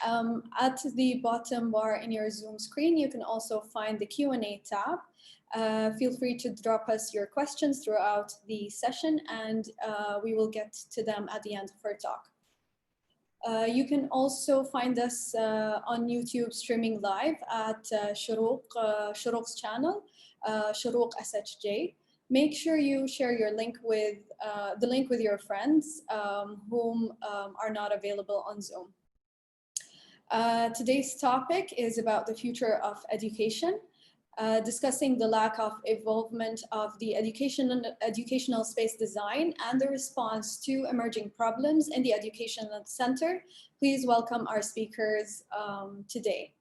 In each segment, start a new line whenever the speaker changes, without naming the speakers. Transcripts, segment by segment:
At the bottom bar in your Zoom screen, you can also find the Q&A tab. Feel free to drop us your questions throughout the session, and we will get to them at the end of our talk. You can also find us on YouTube streaming live at Shuruq's channel, Shuruq SHJ. Make sure you share your link with the link with your friends whom are not available on Zoom. Today's topic is about the future of education, discussing the lack of involvement of the educational space design and the response to emerging problems in the educational center. Please welcome our speakers today.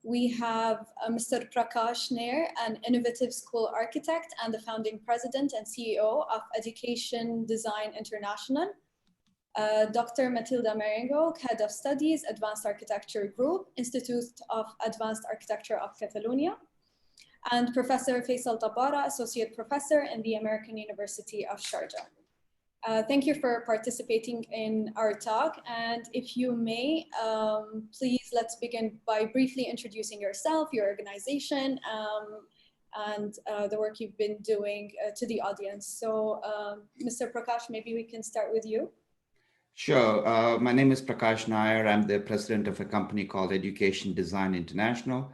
We have Mr. Prakash Nair, an innovative school architect and the founding president and CEO of Education Design International. Dr. Matilda Marengo, Head of Studies, Advanced Architecture Group, Institute of Advanced Architecture of Catalonia. And Professor Faisal Tabara, Associate Professor in the American University of Sharjah. Thank you for participating in our talk. And if you may, please let's begin by briefly introducing yourself, your organization, and the work you've been doing to the audience. So Mr. Prakash, maybe we can start with you.
Sure. My name is Prakash Nair. I'm the president of a company called Education Design International.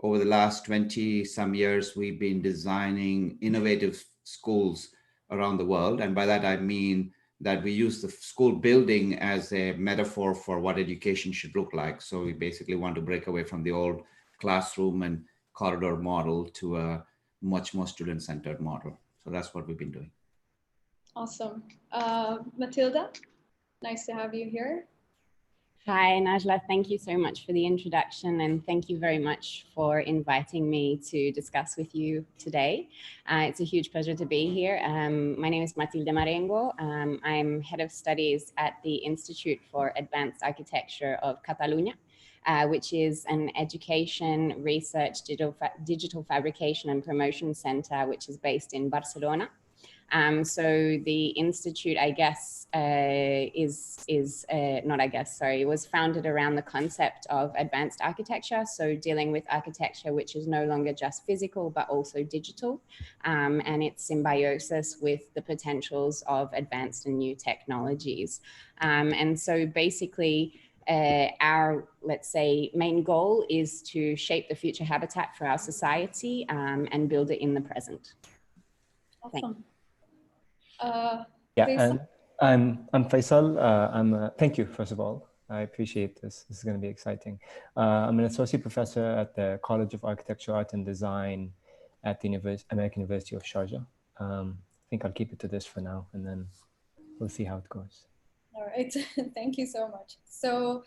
Over the last 20 some years, we've been designing innovative schools around the world. And by that, I mean that we use the school building as a metaphor for what education should look like. So we basically want to break away from the old classroom and corridor model to a much more student-centered model. So that's what we've been doing.
Awesome. Matilda, nice to have you here.
Hi, Najla. Thank you so much for the introduction, and thank you very much for inviting me to discuss with you today. It's a huge pleasure to be here. My name is Matilde Marengo. I'm head of studies at the Institute for Advanced Architecture of Catalonia, which is an education, research, digital fabrication and promotion center, which is based in Barcelona. So the institute, I guess, was founded around the concept of advanced architecture. So dealing with architecture, which is no longer just physical, but also digital, and its symbiosis with the potentials of advanced and new technologies. And so basically, our, let's say, main goal is to shape the future habitat for our society and build it in the present.
Awesome.
Yeah,
Faisal?
and I'm Faisal. Thank you, first of all. I appreciate this. This is going to be exciting. I'm an associate professor at the College of Architecture, Art and Design at the American University of Sharjah. I think I'll keep it to this for now, and then we'll see how it goes.
All right, thank you so much. So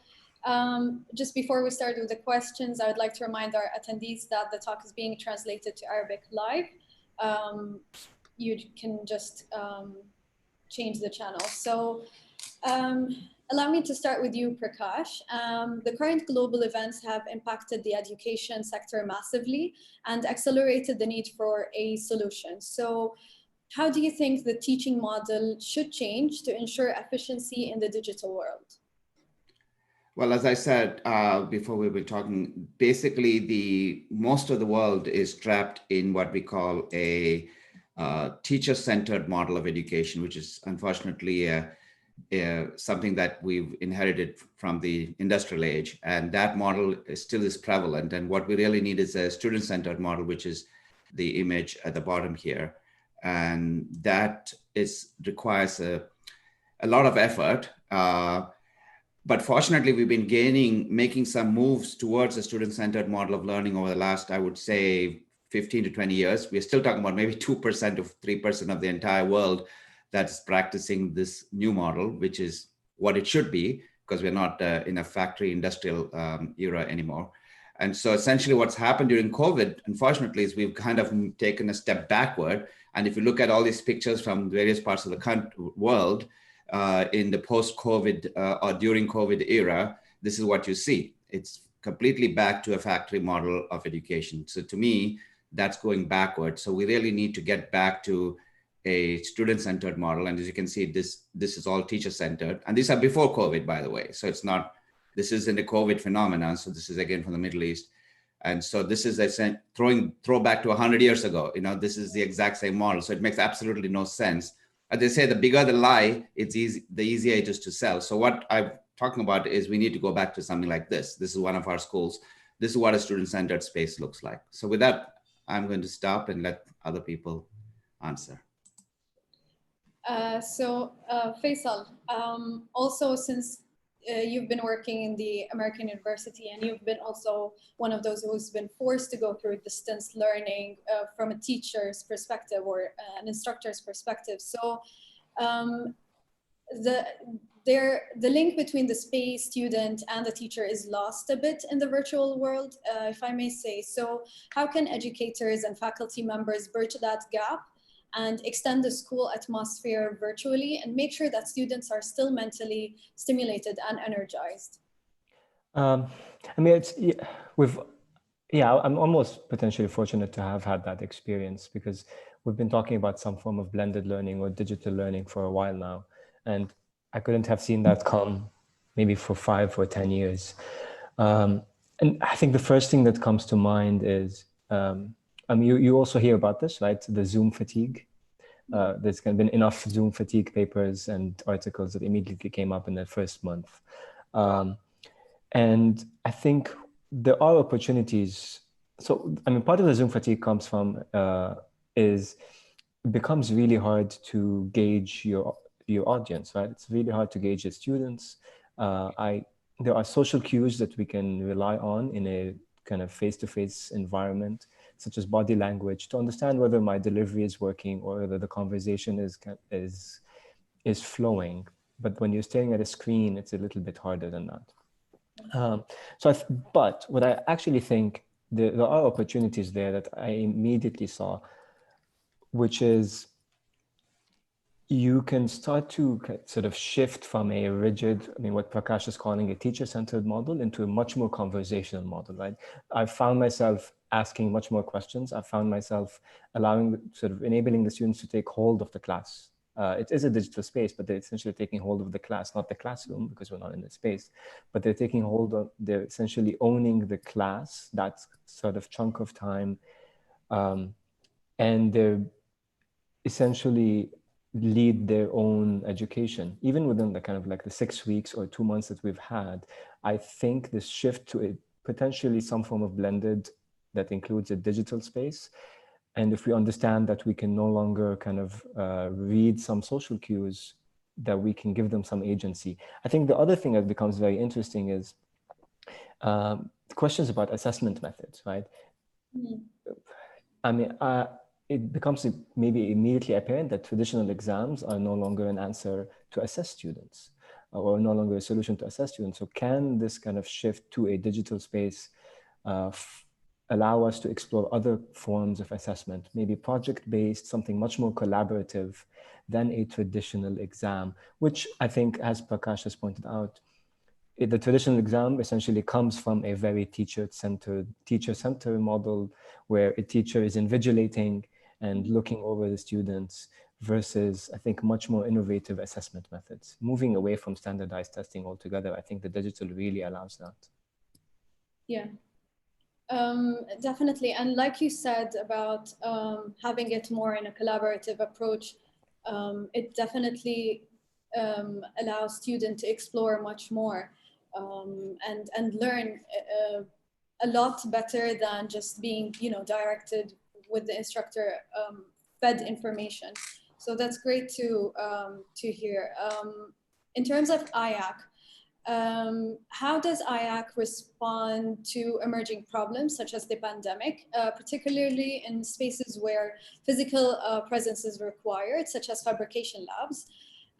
just before we start with the questions, I would like to remind our attendees that the talk is being translated to Arabic live. You can just change the channel. So allow me to start with you, Prakash. The current global events have impacted the education sector massively and accelerated the need for a solution. So how do you think the teaching model should change to ensure efficiency in the digital world?
Well, as I said before we were talking, basically most of the world is trapped in what we call a teacher-centered model of education, which is unfortunately something that we've inherited from the industrial age. And that model still is prevalent. And what we really need is a student-centered model, which is the image at the bottom here. And that requires a lot of effort. But fortunately, we've been making some moves towards a student-centered model of learning over the last, I would say, 15 to 20 years. We're still talking about maybe 2% of 3% of the entire world that's practicing this new model, which is what it should be, because we're not in a factory industrial era anymore. And so essentially what's happened during COVID, unfortunately, is we've kind of taken a step backward. And if you look at all these pictures from various parts of the world in the post-COVID or during COVID era, this is what you see. It's completely back to a factory model of education. So to me, that's going backwards. So we really need to get back to a student-centered model. And as you can see, this is all teacher-centered. And these are before COVID, by the way. So it's not This is in the COVID phenomenon. So this is again from the Middle East. And so this is a throwback to 100 years ago. This is the exact same model. So it makes absolutely no sense. As they say, the bigger the lie, the easier it is to sell. So what I'm talking about is we need to go back to something like this. This is one of our schools. This is what a student-centered space looks like. So with that, I'm going to stop and let other people answer.
Faisal, also since you've been working in the American University and you've been also one of those who's been forced to go through distance learning from a teacher's perspective or an instructor's perspective. So the link between the space, student, and the teacher is lost a bit in the virtual world, if I may say. So how can educators and faculty members bridge that gap and extend the school atmosphere virtually and make sure that students are still mentally stimulated and energized?
I mean, I'm almost potentially fortunate to have had that experience, because we've been talking about some form of blended learning or digital learning for a while now. And I couldn't have seen that come maybe for 5 or 10 years. And I think the first thing that comes to mind is, you also hear about this, right? The Zoom fatigue. There's been enough Zoom fatigue papers and articles that immediately came up in the first month. And I think there are opportunities. So, I mean, part of the Zoom fatigue comes from, it becomes really hard to gauge your audience, right? It's really hard to gauge the students. There are social cues that we can rely on in a kind of face-to-face environment, such as body language, to understand whether my delivery is working or whether the conversation is flowing. But when you're staring at a screen, it's a little bit harder than that. But what I actually think, there are opportunities there that I immediately saw, which is you can start to sort of shift from a rigid, what Prakash is calling a teacher-centered model, into a much more conversational model, right? I found myself asking much more questions. I found myself enabling the students to take hold of the class. It is a digital space, but they're essentially taking hold of the class, not the classroom, because we're not in the space, but they're essentially owning the class, that sort of chunk of time. And they're essentially lead their own education. Even within the kind of like the 6 weeks or 2 months that we've had, I think this shift to potentially some form of blended that includes a digital space. And if we understand that we can no longer kind of read some social cues, that we can give them some agency. I think the other thing that becomes very interesting is questions about assessment methods, right? It becomes maybe immediately apparent that traditional exams are no longer an answer to assess students, or no longer a solution to assess students. So can this kind of shift to a digital space allow us to explore other forms of assessment, maybe project-based, something much more collaborative than a traditional exam, which I think, as Prakash has pointed out, the traditional exam essentially comes from a very teacher-centered model, where a teacher is invigilating and looking over the students, versus, I think, much more innovative assessment methods. Moving away from standardized testing altogether, I think the digital really allows that.
Yeah, definitely. And like you said about having it more in a collaborative approach, it definitely allows students to explore much more and learn a lot better than just being, directed with the instructor fed information. So that's great to hear. In terms of IAC, how does IAC respond to emerging problems such as the pandemic, particularly in spaces where physical presence is required, such as fabrication labs?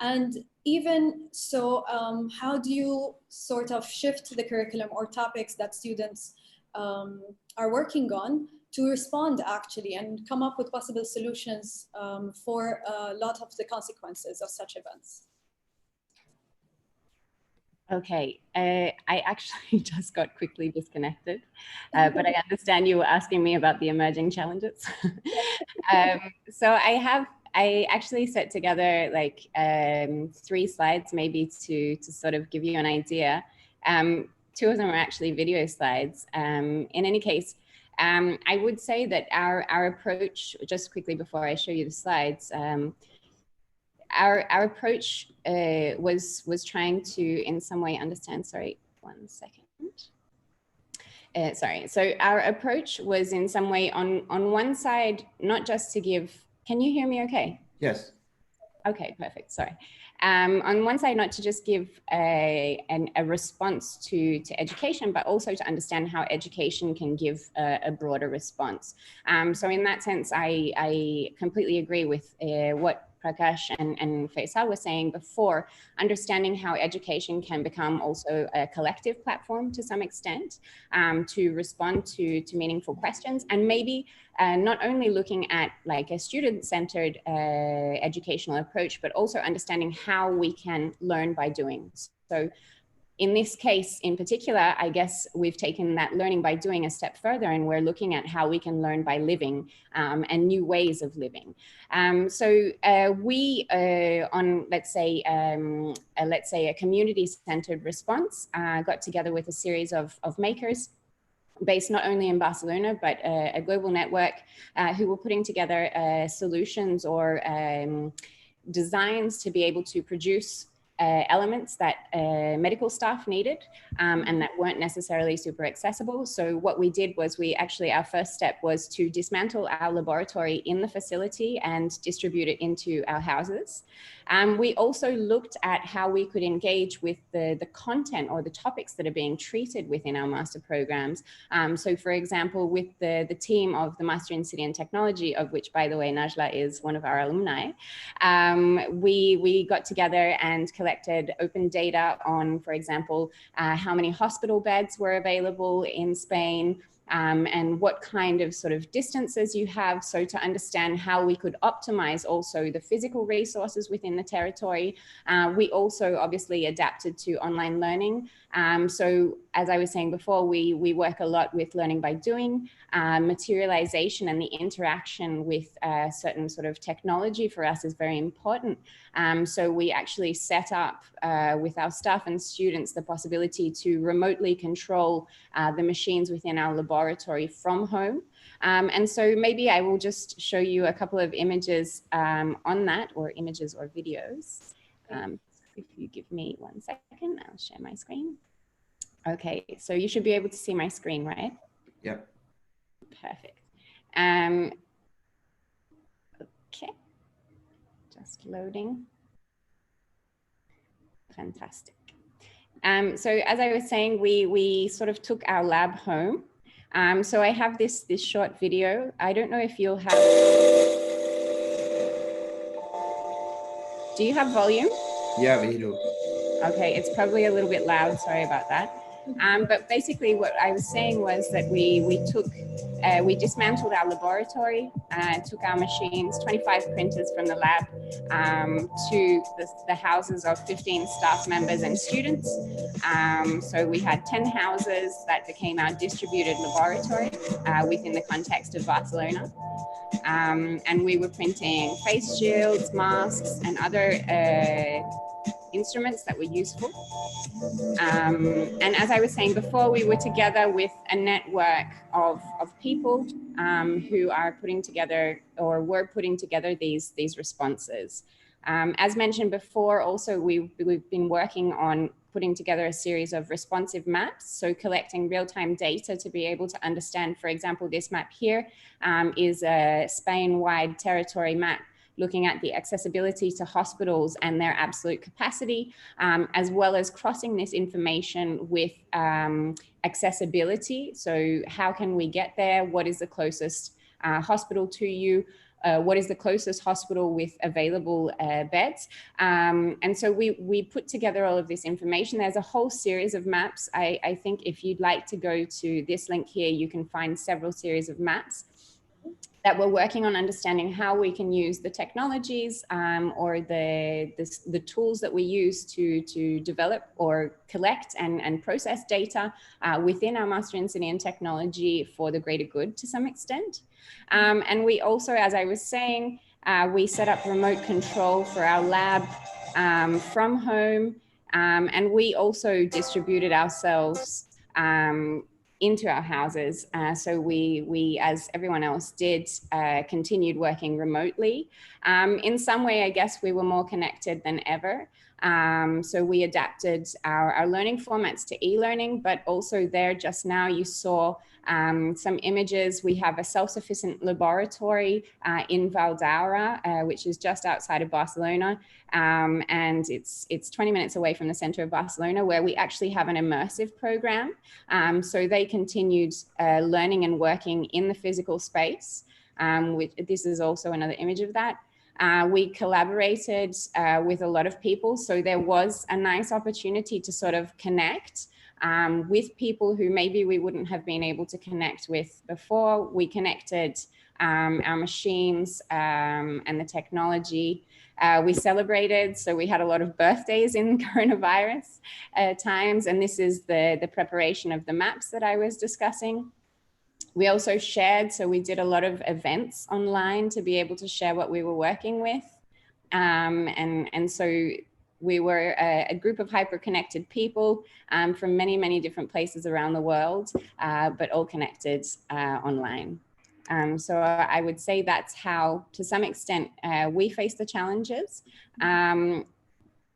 And even so, how do you sort of shift the curriculum or topics that students are working on to respond actually and come up with possible solutions for a lot of the consequences of such events?
Okay, I actually just got quickly disconnected, but I understand you were asking me about the emerging challenges. So I actually set together like 3 slides maybe to sort of give you an idea. Two of them are actually video slides. In any case, I would say that our approach, just quickly before I show you the slides, our approach was trying to in some way understand, sorry, 1 second. Sorry, so our approach was in some way on one side, not just to give, can you hear me okay?
Yes.
Okay, perfect, sorry. On one side, not to just give a response to education, but also to understand how education can give a broader response. So in that sense, I completely agree with what Prakash and Faisal were saying before, understanding how education can become also a collective platform to some extent, to respond to meaningful questions, and maybe not only looking at like a student-centered educational approach, but also understanding how we can learn by doing. So in this case in particular, I guess we've taken that learning by doing a step further, and we're looking at how we can learn by living and new ways of living. So we, on let's say a community-centered response, got together with a series of makers based not only in Barcelona, but a global network who were putting together solutions or designs to be able to produce elements that medical staff needed and that weren't necessarily super accessible. So what we did was our first step was to dismantle our laboratory in the facility and distribute it into our houses. We also looked at how we could engage with the content or the topics that are being treated within our master programs. So for example, with the team of the Master in City and Technology, of which, by the way, Najla is one of our alumni, we got together and collected open data on, for example, how many hospital beds were available in Spain, and what kind of sort of distances you have. So to understand how we could optimize also the physical resources within the territory. We also obviously adapted to online learning. So as I was saying before, we work a lot with learning by doing. Materialization and the interaction with certain sort of technology for us is very important. So we actually set up with our staff and students the possibility to remotely control the machines within our laboratory from home. And so maybe I will just show you a couple of images on that, or images or videos. If you give me 1 second, I'll share my screen. Okay, so you should be able to see my screen, right?
Yep.
Perfect. Okay, just loading. Fantastic. So as I was saying, we sort of took our lab home. So I have this short video. I don't know if you'll have. Do you have volume?
Yeah, we do.
Okay, it's probably a little bit loud. Sorry about that. But basically, what I was saying was that we dismantled our laboratory, took our machines, 25 printers from the lab, to the houses of 15 staff members and students. So we had 10 houses that became our distributed laboratory within the context of Barcelona. And we were printing face shields, masks, and other instruments that were useful. And as I was saying before, we were together with a network of people who are putting together, or were putting together, these responses. As mentioned before, also we've been working on putting together a series of responsive maps, so collecting real-time data to be able to understand, for example, this map here is a Spain-wide territory map looking at the accessibility to hospitals and their absolute capacity, as well as crossing this information with accessibility. So how can we get there? What is the closest hospital to you? What is the closest hospital with available beds? And so we put together all of this information. There's a whole series of maps. I think if you'd like to go to this link here, you can find several series of maps that we're working on understanding how we can use the technologies or the tools that we use to develop or collect and process data within our Master in City and Technology for the greater good to some extent. And we also, as I was saying, we set up remote control for our lab from home. And we also distributed ourselves into our houses. So we, as everyone else did, continued working remotely. In some way, I guess we were more connected than ever. So we adapted our learning formats to e-learning, but also there just now you saw some images. We have a self-sufficient laboratory in Valdaura, which is just outside of Barcelona. And it's 20 minutes away from the center of Barcelona, where we actually have an immersive program. So they continued learning and working in the physical space. This is also another image of that. We collaborated with a lot of people. So there was a nice opportunity to sort of connect with people who maybe we wouldn't have been able to connect with before. We connected our machines and the technology. We celebrated, so we had a lot of birthdays in coronavirus times, and this is the preparation of the maps that I was discussing. We also shared, so we did a lot of events online to be able to share what we were working with. And so we were a group of hyper-connected people from many, many different places around the world, but all connected online. So I would say that's how, to some extent, we face the challenges.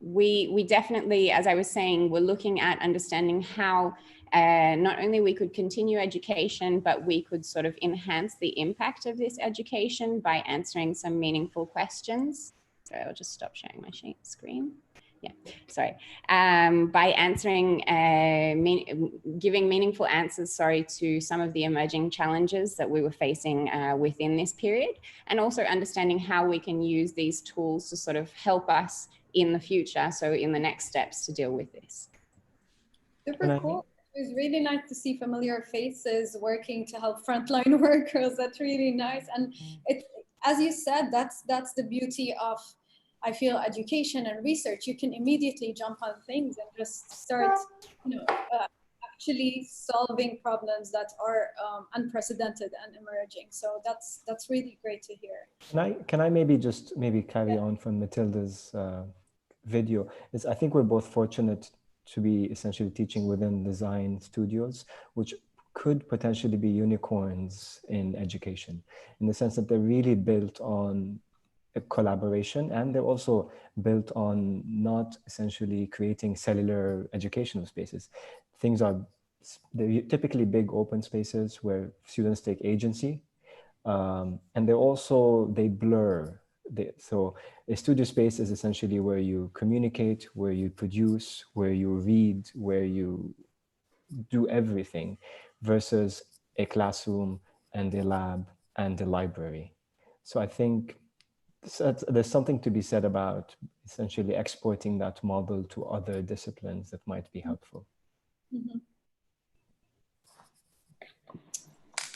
We definitely, as I was saying, we're looking at understanding how not only we could continue education, but we could sort of enhance the impact of this education by answering some meaningful questions. Sorry, I'll just stop sharing my screen. Yeah, sorry. By answering, giving meaningful answers, to some of the emerging challenges that we were facing within this period, and also understanding how we can use these tools to sort of help us in the future, so in the next steps to deal with this.
Super cool. It was really nice to see familiar faces working to help frontline workers. That's really nice. And it, as you said, that's the beauty of, I feel, education and research. You can immediately jump on things and just start, actually solving problems that are unprecedented and emerging. So that's really great to hear.
Can I maybe just carry on from Matilda's video? I think we're both fortunate to be essentially teaching within design studios, which could potentially be unicorns in education, in the sense that they're really built on a collaboration, and they're also built on not essentially creating cellular educational spaces. They're typically big open spaces where students take agency, and they blur. So a studio space is essentially where you communicate, where you produce, where you read, where you do everything, versus a classroom and a lab and a library. So I think there's something to be said about essentially exporting that model to other disciplines that might be helpful.
Mm-hmm.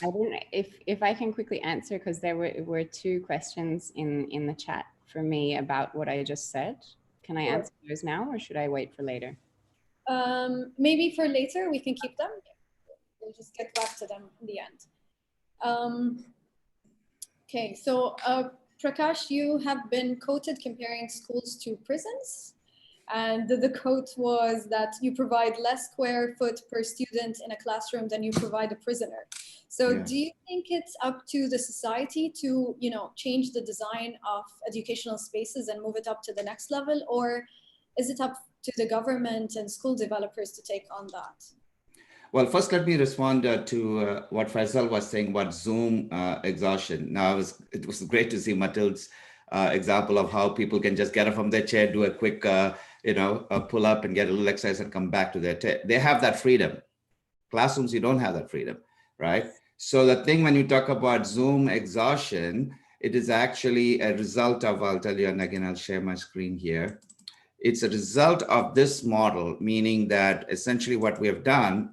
I don't know if I can quickly answer, because there were two questions in the chat for me about what I just said. Can I answer those now, or should I wait for later?
Maybe for later, we can keep them. We'll just get back to them in the end. Okay, so Prakash, you have been quoted comparing schools to prisons. And the quote was that you provide less square foot per student in a classroom than you provide a prisoner. So do you think it's up to the society to, change the design of educational spaces and move it up to the next level? Or is it up to the government and school developers to take on that?
Well, first, let me respond to what Faisal was saying about Zoom exhaustion. Now, it was great to see Matilda's example of how people can just get up from their chair, do a quick, pull up and get a little exercise and come back to their chair. They have that freedom. Classrooms, you don't have that freedom, right? So the thing when you talk about Zoom exhaustion, it is actually a result of, I'll tell you, and again, I'll share my screen here. It's a result of this model, meaning that essentially what we have done,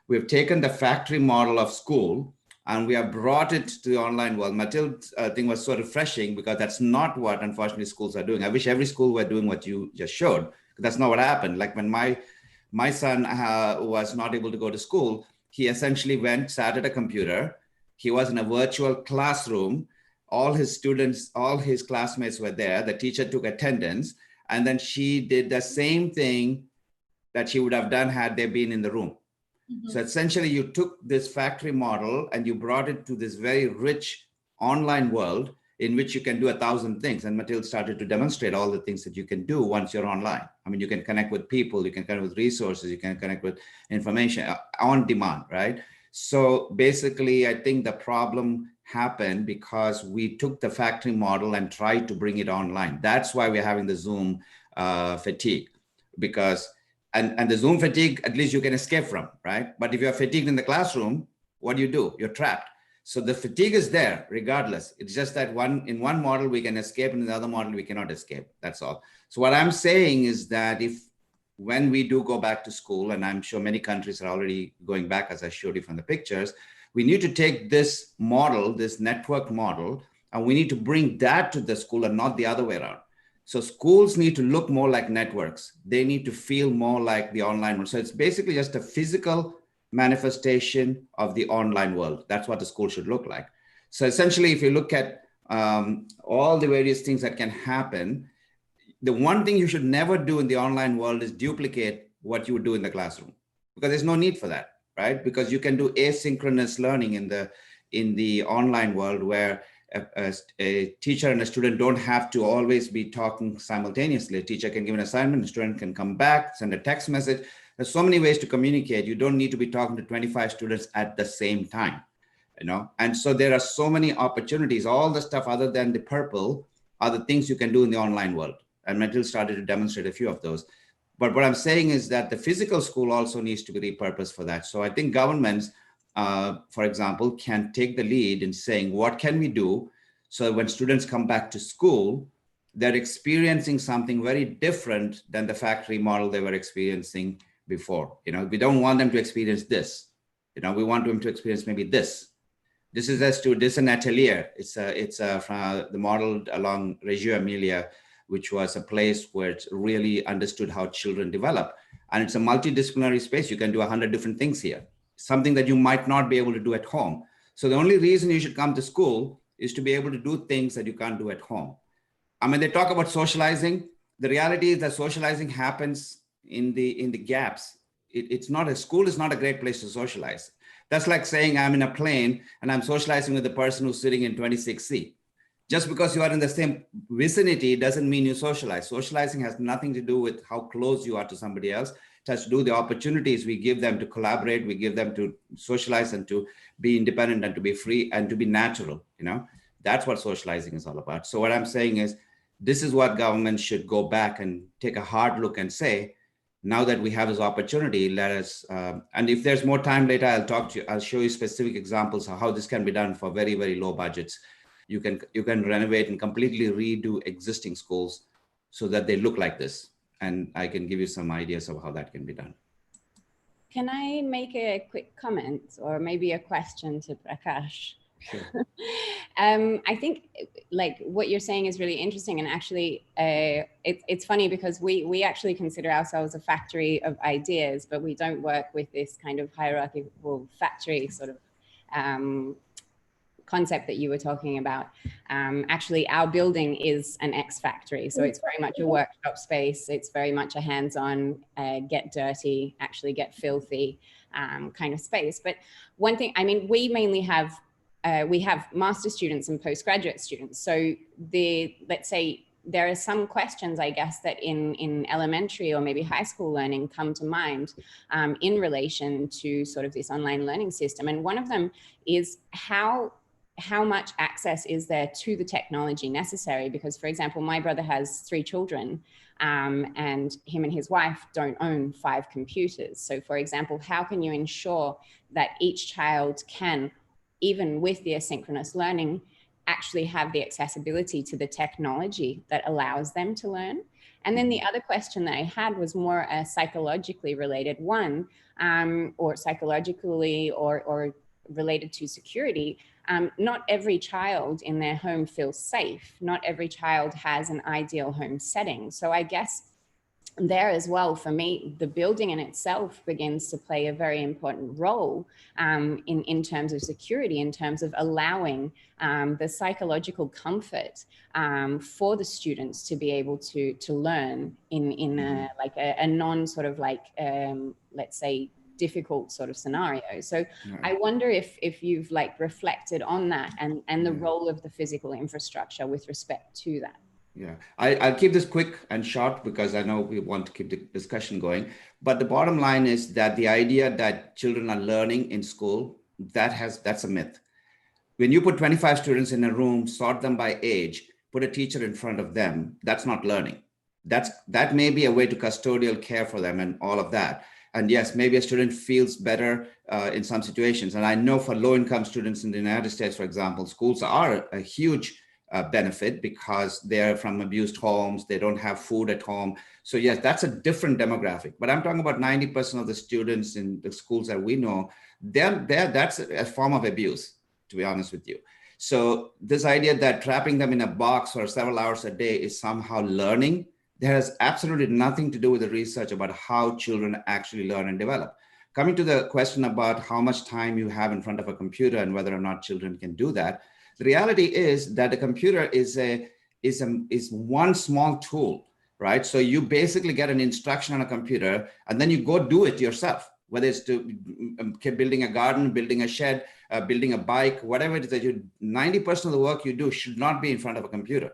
we have taken the factory model of school and we have brought it to the online world. Matilda's thing was so refreshing, because that's not what, unfortunately, schools are doing. I wish every school were doing what you just showed, but that's not what happened. Like when my son was not able to go to school, he essentially sat at a computer. He was in a virtual classroom. All his students, all his classmates were there. The teacher took attendance. And then she did the same thing that she would have done had they been in the room. So essentially you took this factory model and you brought it to this very rich online world in which you can do 1,000 things. And Mathilde started to demonstrate all the things that you can do once you're online. I mean, you can connect with people, you can connect with resources, you can connect with information on demand, right? So basically, I think the problem happened because we took the factory model and tried to bring it online. That's why we're having the Zoom fatigue, because and the Zoom fatigue, at least you can escape from, right? But if you're fatigued in the classroom, what do? You're trapped. So the fatigue is there regardless. It's just that in one model we can escape, and in the other model we cannot escape. That's all. So what I'm saying is that when we do go back to school, and I'm sure many countries are already going back, as I showed you from the pictures, we need to take this model, this network model, and we need to bring that to the school and not the other way around. So schools need to look more like networks. They need to feel more like the online world. So it's basically just a physical manifestation of the online world. That's what the school should look like. So essentially, if you look at all the various things that can happen, the one thing you should never do in the online world is duplicate what you would do in the classroom, because there's no need for that, right? Because you can do asynchronous learning in the online world, where a teacher and a student don't have to always be talking simultaneously. A teacher can give an assignment, the student can come back, send a text message. There's so many ways to communicate. You don't need to be talking to 25 students at the same time, And so there are so many opportunities. All the stuff other than the purple are the things you can do in the online world. And Mathilde started to demonstrate a few of those. But what I'm saying is that the physical school also needs to be repurposed for that. So I think governments, for example, can take the lead in saying, what can we do so when students come back to school, they're experiencing something very different than the factory model they were experiencing before. We don't want them to experience this. We want them to experience maybe this. This is an atelier. It's from the model along Reggio Emilia, which was a place where it's really understood how children develop. And it's a multidisciplinary space. You can do 100 different things here, something that you might not be able to do at home. So the only reason you should come to school is to be able to do things that you can't do at home. I mean, they talk about socializing. The reality is that socializing happens in the gaps. School is not a great place to socialize. That's like saying I'm in a plane and I'm socializing with the person who's sitting in 26C. Just because you are in the same vicinity doesn't mean you socialize. Socializing has nothing to do with how close you are to somebody else. It has to do with the opportunities we give them to collaborate, we give them to socialize and to be independent and to be free and to be natural. That's what socializing is all about. So what I'm saying is, this is what governments should go back and take a hard look and say, now that we have this opportunity, let us, and if there's more time later, I'll show you specific examples of how this can be done for very, very low budgets. You can renovate and completely redo existing schools so that they look like this. And I can give you some ideas of how that can be done.
Can I make a quick comment or maybe a question to Prakash?
Sure.
I think like what you're saying is really interesting, and actually it's funny because we actually consider ourselves a factory of ideas, but we don't work with this kind of hierarchical factory sort of concept that you were talking about. Actually, our building is an X factory, so it's very much a workshop space. It's very much a hands-on, get dirty, actually get filthy kind of space. But one thing, I mean, we mainly have we have master students and postgraduate students. So let's say there are some questions, I guess, that in elementary or maybe high school learning come to mind in relation to sort of this online learning system. And one of them is how much access is there to the technology necessary? Because, for example, my brother has 3 children and him and his wife don't own 5 computers. So, for example, how can you ensure that each child can, even with the asynchronous learning, actually have the accessibility to the technology that allows them to learn? And then the other question that I had was more a psychologically related one, or psychologically or related to security. Not every child in their home feels safe. Not every child has an ideal home setting. So I guess there as well, for me, the building in itself begins to play a very important role in terms of security, in terms of allowing the psychological comfort for the students to be able to learn in a, like a non sort of like, let's say, difficult sort of scenario. So I wonder if you've like reflected on that and the role of the physical infrastructure with respect to that.
Yeah, I'll keep this quick and short because I know we want to keep the discussion going. But the bottom line is that the idea that children are learning in school, that's a myth. When you put 25 students in a room, sort them by age, put a teacher in front of them, that's not learning. That may be a way to custodial care for them and all of that. And yes, maybe a student feels better in some situations. And I know for low-income students in the United States, for example, schools are a huge benefit because they're from abused homes, they don't have food at home. So yes, that's a different demographic. But I'm talking about 90% of the students in the schools that we know, that's a form of abuse, to be honest with you. So this idea that trapping them in a box for several hours a day is somehow learning, there has absolutely nothing to do with the research about how children actually learn and develop. Coming to the question about how much time you have in front of a computer and whether or not children can do that, the reality is that the computer is one small tool, right? So you basically get an instruction on a computer and then you go do it yourself, whether it's to building a garden, building a shed, building a bike, whatever it is that 90% of the work you do should not be in front of a computer.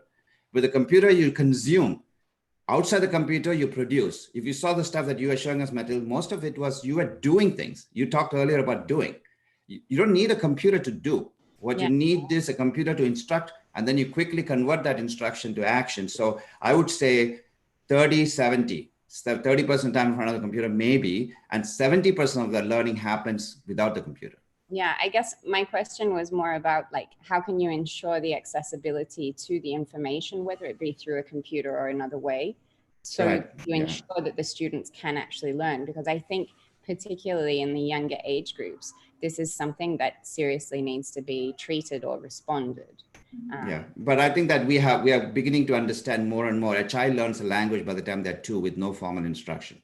With a computer, you consume. Outside the computer, you produce. If you saw the stuff that you were showing us, Mathilde, most of it was you were doing things. You talked earlier about doing. You don't need a computer to do. What you need is a computer to instruct, and then you quickly convert that instruction to action. So I would say 30-70. 30% of the time in front of the computer, maybe, and 70% of the learning happens without the computer.
Yeah, I guess my question was more about like, how can you ensure the accessibility to the information, whether it be through a computer or another way, so you ensure that the students can actually learn? Because I think particularly in the younger age groups, this is something that seriously needs to be treated or responded.
Yeah, but I think that we are beginning to understand more and more. A child learns a language by the time they're 2 with no formal instruction,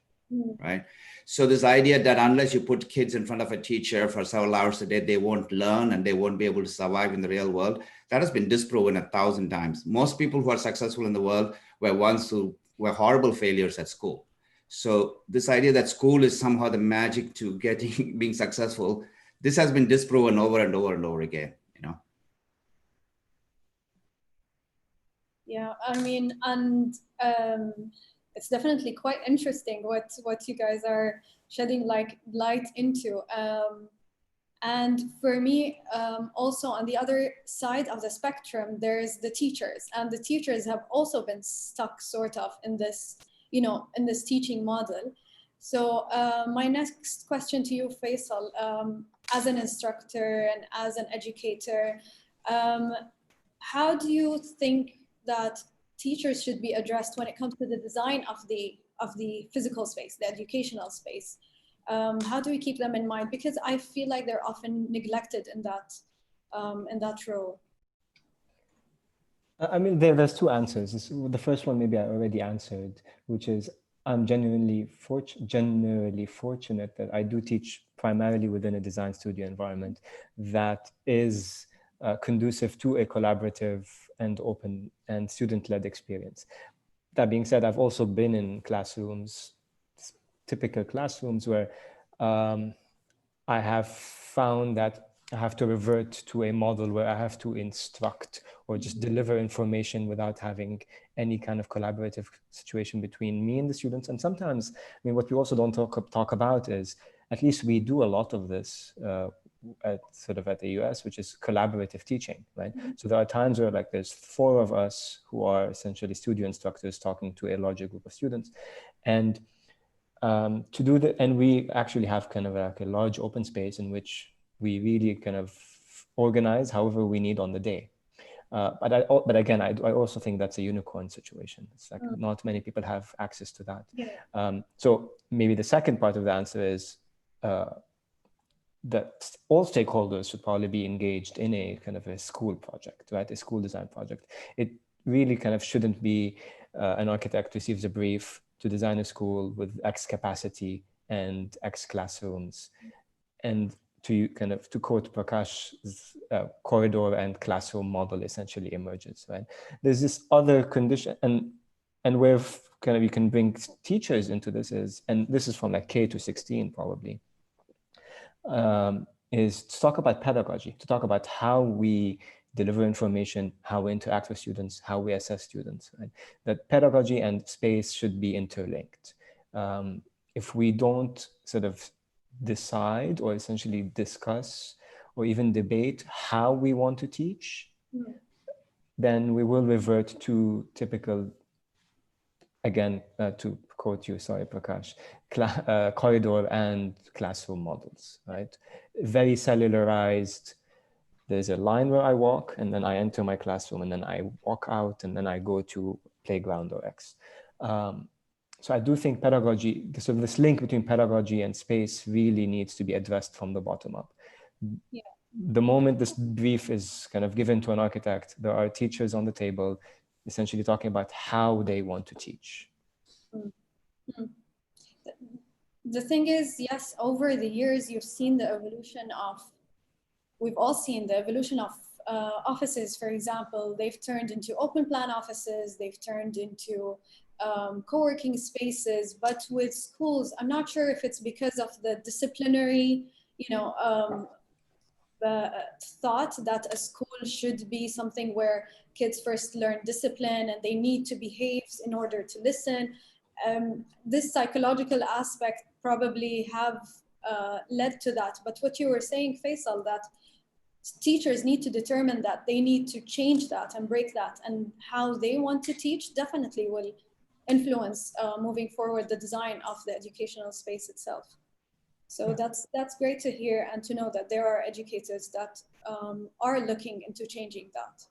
right? So this idea that unless you put kids in front of a teacher for several hours a day, they won't learn and they won't be able to survive in the real world, that has been disproven 1,000 times. Most people who are successful in the world were ones who were horrible failures at school. So this idea that school is somehow the magic to being successful, this has been disproven over and over and over again, you know?
Yeah, I mean, and it's definitely quite interesting what you guys are shedding light into. And for me, also on the other side of the spectrum, there's the teachers, and the teachers have also been stuck sort of in this, you know, in this teaching model. So my next question to you, Faisal, as an instructor and as an educator, how do you think that teachers should be addressed when it comes to the design of the physical space, the educational space? How do we keep them in mind? Because I feel like they're often neglected in that role.
I mean, there's 2 answers. The first one maybe I already answered, which is I'm generally fortunate that I do teach primarily within a design studio environment that is conducive to a collaborative and open and student-led experience. That being said, I've also been in classrooms, typical classrooms where I have found that I have to revert to a model where I have to instruct or just deliver information without having any kind of collaborative situation between me and the students. And sometimes, I mean, what we also don't talk about is, at least we do a lot of this at the US, which is collaborative teaching, right? So there are times where like there's 4 of us who are essentially studio instructors talking to a larger group of students. And to do that, and we actually have kind of like a large open space in which we really kind of organize however we need on the day. But again, I also think that's a unicorn situation. It's like not many people have access to that. Yeah. So maybe the second part of the answer is that all stakeholders should probably be engaged in a kind of a school project, right? A school design project. It really kind of shouldn't be an architect receives a brief, to design a school with X capacity and X classrooms. And to quote Prakash's corridor and classroom model essentially emerges, right? There's this other condition, and where you can bring teachers into this is, and this is from like K to 16 probably, is to talk about pedagogy, to talk about how we deliver information, how we interact with students, how we assess students, right? That pedagogy and space should be interlinked. If we don't sort of decide or essentially discuss or even debate how we want to teach, then we will revert to typical, again, to quote you, sorry, Prakash, corridor and classroom models, right? Very cellularized. There's a line where I walk, and then I enter my classroom, and then I walk out, and then I go to playground or X. So I do think pedagogy, so this link between pedagogy and space really needs to be addressed from the bottom up.
Yeah.
The moment this brief is kind of given to an architect, there are teachers on the table essentially talking about how they want to teach.
The thing is, yes, over the years, you've seen the evolution of, we've all seen the evolution of offices, for example. They've turned into open plan offices, they've turned into co-working spaces, but with schools, I'm not sure if it's because of the disciplinary, the thought that a school should be something where kids first learn discipline and they need to behave in order to listen. This psychological aspect probably have led to that. But what you were saying, Faisal, that teachers need to determine that they need to change that and break that, and how they want to teach definitely will influence moving forward the design of the educational space itself. So that's great to hear and to know that there are educators that are looking into changing that.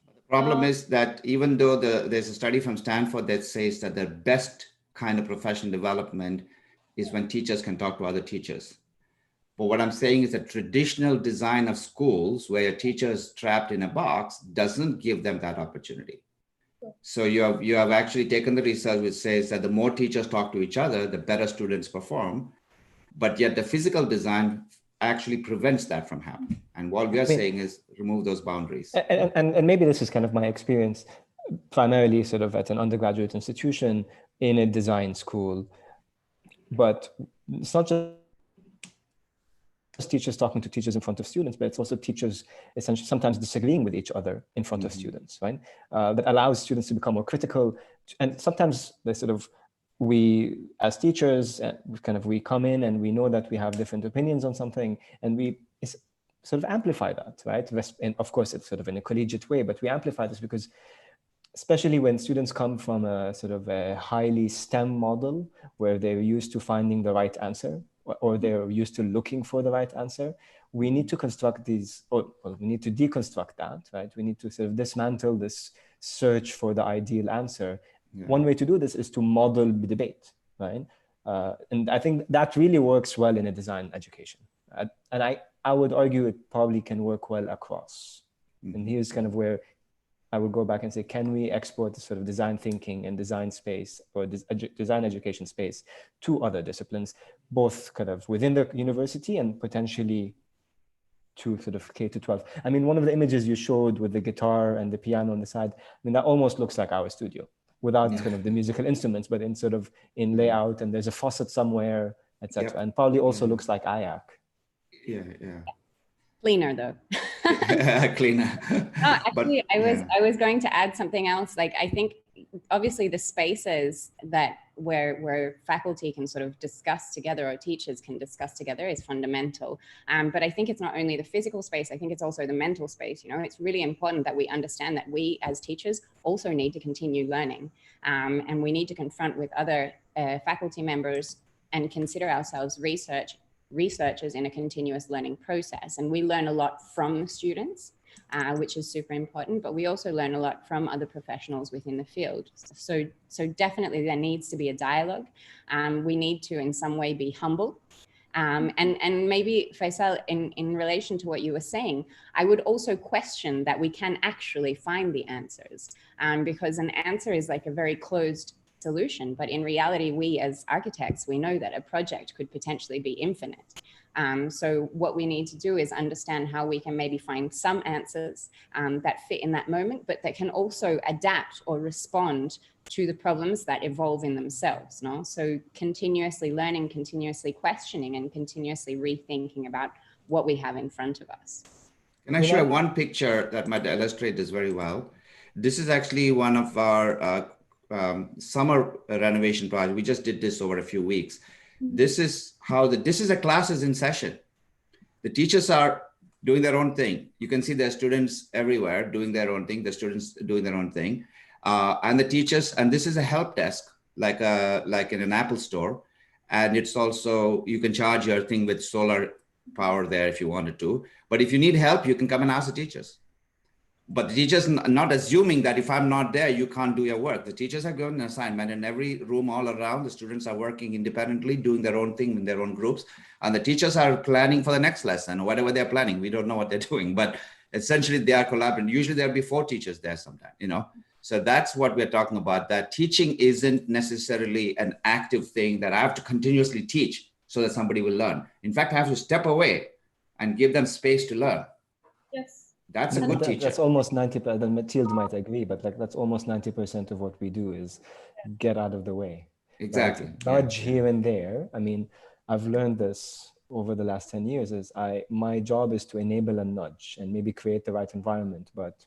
The problem is that even though there's a study from Stanford that says that the best kind of professional development is when teachers can talk to other teachers. But what I'm saying is that traditional design of schools where a teacher is trapped in a box doesn't give them that opportunity. So you have actually taken the research which says that the more teachers talk to each other, the better students perform. But yet the physical design actually prevents that from happening. And what we are saying is remove those boundaries.
And maybe this is kind of my experience, primarily sort of at an undergraduate institution in a design school. But it's not just teachers talking to teachers in front of students, but it's also teachers essentially sometimes disagreeing with each other in front of students, right? That allows students to become more critical. And sometimes they sort of, we as teachers, we come in and we know that we have different opinions on something, and we sort of amplify that, right? And of course, it's sort of in a collegiate way, but we amplify this because especially when students come from a sort of a highly STEM model where they're used to finding the right answer, or they're used to looking for the right answer, we need to construct these, or we need to deconstruct that, right? We need to sort of dismantle this search for the ideal answer. Yeah. One way to do this is to model the debate, right? And I think that really works well in a design education. And I would argue it probably can work well across. And here's kind of where I would go back and say, can we export the sort of design thinking and design space, or design education space, to other disciplines, both kind of within the university and potentially to sort of K to 12. I mean, one of the images you showed with the guitar and the piano on the side, I mean, that almost looks like our studio without kind of the musical instruments, but in sort of in layout, and there's a faucet somewhere, etc. Yep. And probably also looks like IAC.
Yeah.
Cleaner though.
Cleaner.
No, actually, I was going to add something else. Like, I think obviously the spaces that where faculty can sort of discuss together, or teachers can discuss together, is fundamental. But I think it's not only the physical space, I think it's also the mental space. You know, it's really important that we understand that we as teachers also need to continue learning, and we need to confront with other faculty members and consider ourselves researchers in a continuous learning process. And we learn a lot from the students, which is super important, but we also learn a lot from other professionals within the field. So definitely there needs to be a dialogue. We need to in some way be humble. And maybe, Faisal, in relation to what you were saying, I would also question that we can actually find the answers, because an answer is like a very closed solution. But in reality, we as architects, we know that a project could potentially be infinite. So what we need to do is understand how we can maybe find some answers that fit in that moment, but that can also adapt or respond to the problems that evolve in themselves. No? So continuously learning, continuously questioning, and continuously rethinking about what we have in front of us.
Can I share one picture that might illustrate this very well? This is actually one of our summer renovation projects. We just did this over a few weeks. This is how this is a class is in session. The teachers are doing their own thing. You can see their students everywhere doing their own thing. The students doing their own thing, and the teachers. And this is a help desk, like in an Apple store, and it's also you can charge your thing with solar power there if you wanted to. But if you need help, you can come and ask the teachers. But the teachers not assuming that if I'm not there, you can't do your work. The teachers are given an assignment in every room all around. The students are working independently, doing their own thing in their own groups. And the teachers are planning for the next lesson, whatever they're planning. We don't know what they're doing, but essentially they are collaborating. Usually there'll be 4 teachers there sometime, you know? So that's what we're talking about, that teaching isn't necessarily an active thing that I have to continuously teach so that somebody will learn. In fact, I have to step away and give them space to learn.
Yes.
That's a good teacher.
That's almost 90%. Mathilde might agree, but like that's almost 90% of what we do is get out of the way.
Exactly.
Right? Nudge here and there. I mean, I've learned this over the last 10 years is my job is to enable a nudge and maybe create the right environment, but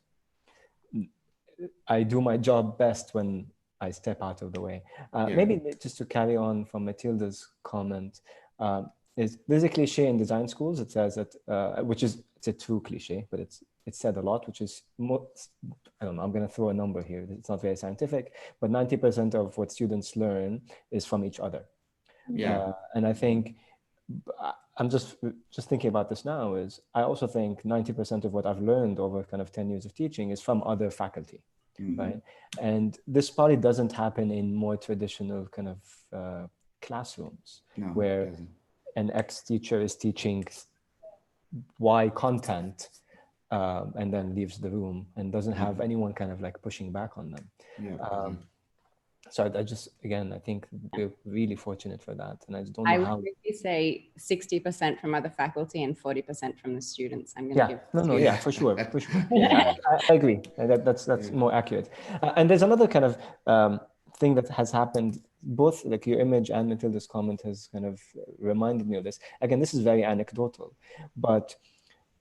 I do my job best when I step out of the way. Maybe just to carry on from Mathilde's comment, there's a cliche in design schools. It says that, which is, it's a true cliche, but it's said a lot, which is, I don't know, I'm going to throw a number here. It's not very scientific, but 90% of what students learn is from each other.
Yeah.
And I think, I'm just thinking about this now is, I also think 90% of what I've learned over kind of 10 years of teaching is from other faculty, right? And this probably doesn't happen in more traditional kind of classrooms where an ex-teacher is teaching Y content and then leaves the room and doesn't have anyone kind of like pushing back on them. So I just, again, I think we're really fortunate for that. And I just don't know how.
I would really say 60% from other faculty and 40% from the students. I'm going to give
for sure. I agree. That's more accurate. And there's another kind of thing that has happened, both like your image and Mathilde's comment has kind of reminded me of this. Again, this is very anecdotal, but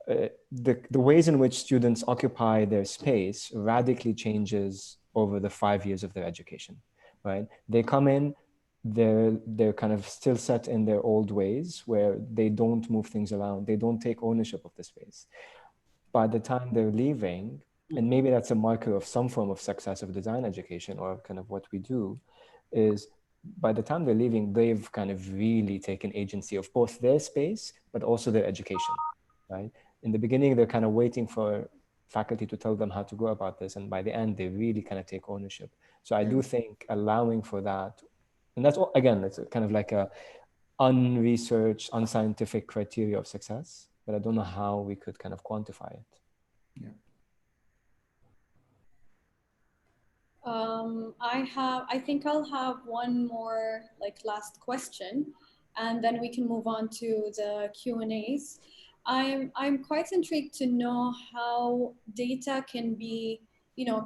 the ways in which students occupy their space radically changes over the 5 years of their education, right? They come in, they're kind of still set in their old ways where they don't move things around. They don't take ownership of the space. By the time they're leaving, and maybe that's a marker of some form of success of design education or kind of what we do, is by the time they're leaving, they've kind of really taken agency of both their space, but also their education, right? In the beginning, they're kind of waiting for faculty to tell them how to go about this. And by the end, they really kind of take ownership. So I do think allowing for that, and that's all, again, it's kind of like a unresearched, unscientific criteria of success, but I don't know how we could kind of quantify it.
Yeah.
I think I'll have one more like last question, and then we can move on to the Q&As. I'm quite intrigued to know how data can be,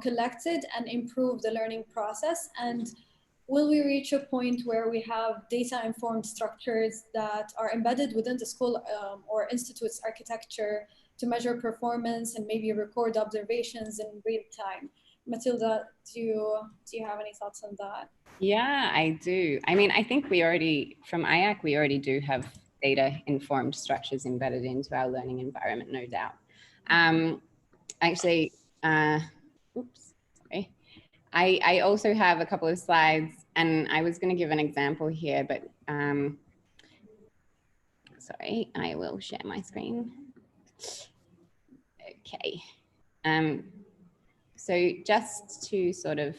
collected and improve the learning process. And will we reach a point where we have data-informed structures that are embedded within the school or institute's architecture to measure performance and maybe record observations in real time? Matilda, do you have any thoughts on that?
Yeah, I do. I mean, I think from IAC, we already do have data-informed structures embedded into our learning environment, no doubt. Actually, sorry. I also have a couple of slides, and I was going to give an example here, but sorry, I will share my screen. Okay. So just to sort of,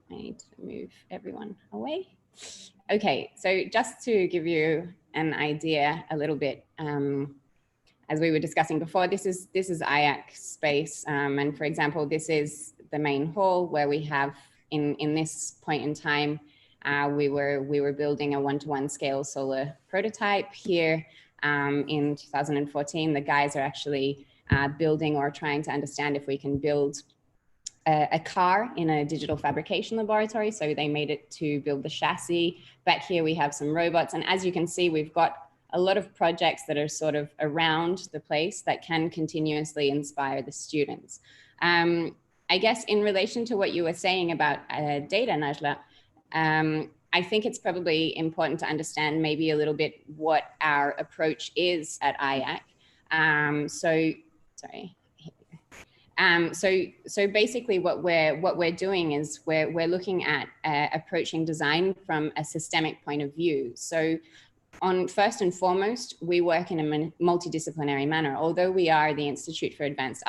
I need to move everyone away. Okay, so just to give you an idea a little bit, as we were discussing before, this is IAC space. And for example, this is the main hall where we have in this point in time, we were building a 1-to-1 scale solar prototype here. In 2014, the guys are actually building or trying to understand if we can build a car in a digital fabrication laboratory. So they made it to build the chassis. Back here we have some robots. And as you can see, we've got a lot of projects that are sort of around the place that can continuously inspire the students. I guess in relation to what you were saying about data, Najla, I think it's probably important to understand maybe a little bit what our approach is at IAC. So basically what we're doing is we're looking at approaching design from a systemic point of view. So first and foremost, we work in a multidisciplinary manner. Although we are the Institute for Advanced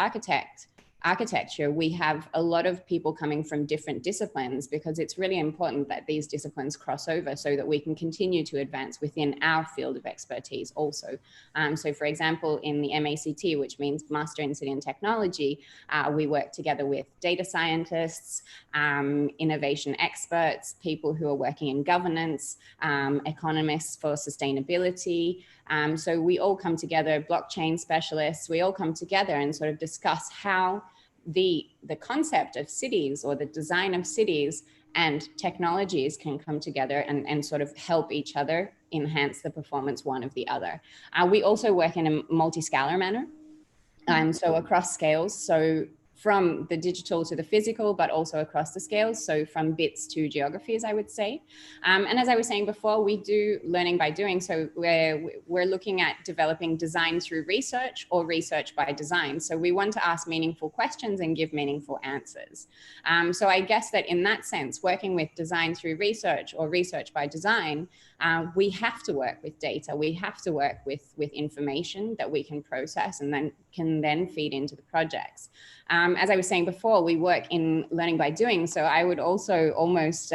Architecture, we have a lot of people coming from different disciplines, because it's really important that these disciplines cross over so that we can continue to advance within our field of expertise also. So for example, in the MACT, which means Master in City and Technology, we work together with data scientists, innovation experts, people who are working in governance, economists for sustainability. So we all come together, blockchain specialists, we all come together and sort of discuss how the concept of cities or the design of cities and technologies can come together and sort of help each other enhance the performance one of the other. We also work in a multi-scalar manner, so across scales. So from the digital to the physical, but also across the scales. So from bits to geographies, I would say. And as I was saying before, we do learning by doing. So we're looking at developing design through research or research by design. So we want to ask meaningful questions and give meaningful answers. So I guess that in that sense, working with design through research or research by design, we have to work with data. We have to work with information that we can process and then can feed into the projects. As I was saying before, we work in learning by doing. So I would also almost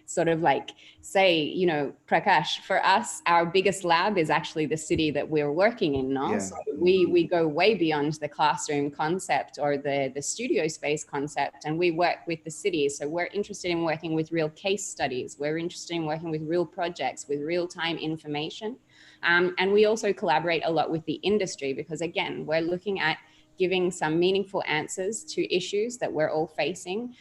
sort of like say, you know, Prakash, for us, our biggest lab is actually the city that we're working in now. Yeah. So we go way beyond the classroom concept or the studio space concept, and we work with the city. So we're interested in working with real case studies. We're interested in working with real projects, with real-time information. And we also collaborate a lot with the industry, because again, we're looking at giving some meaningful answers to issues that we're all facing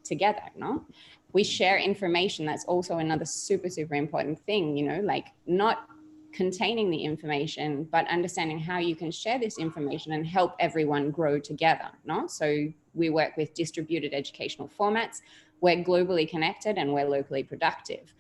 together, no? We share information. That's also another super, super important thing, you know, like not containing the information, but understanding how you can share this information and help everyone grow together, no? So we work with distributed educational formats. We're globally connected and we're locally productive.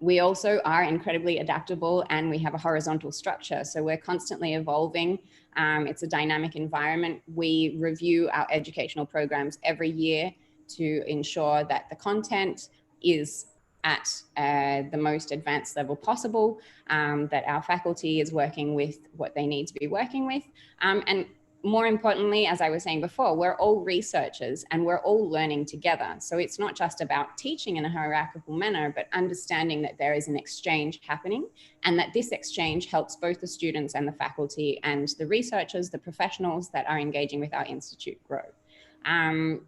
We also are incredibly adaptable, and we have a horizontal structure. So we're constantly evolving. It's a dynamic environment. We review our educational programs every year to ensure that the content is at the most advanced level possible, that our faculty is working with what they need to be working with. And more importantly, as I was saying before, we're all researchers and we're all learning together. So it's not just about teaching in a hierarchical manner, but understanding that there is an exchange happening, and that this exchange helps both the students and the faculty and the researchers, the professionals that are engaging with our institute grow.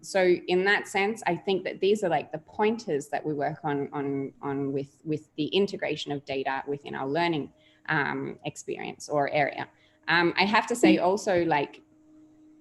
So in that sense, I think that these are like the pointers that we work on with the integration of data within our learning experience or area. I have to say also, like,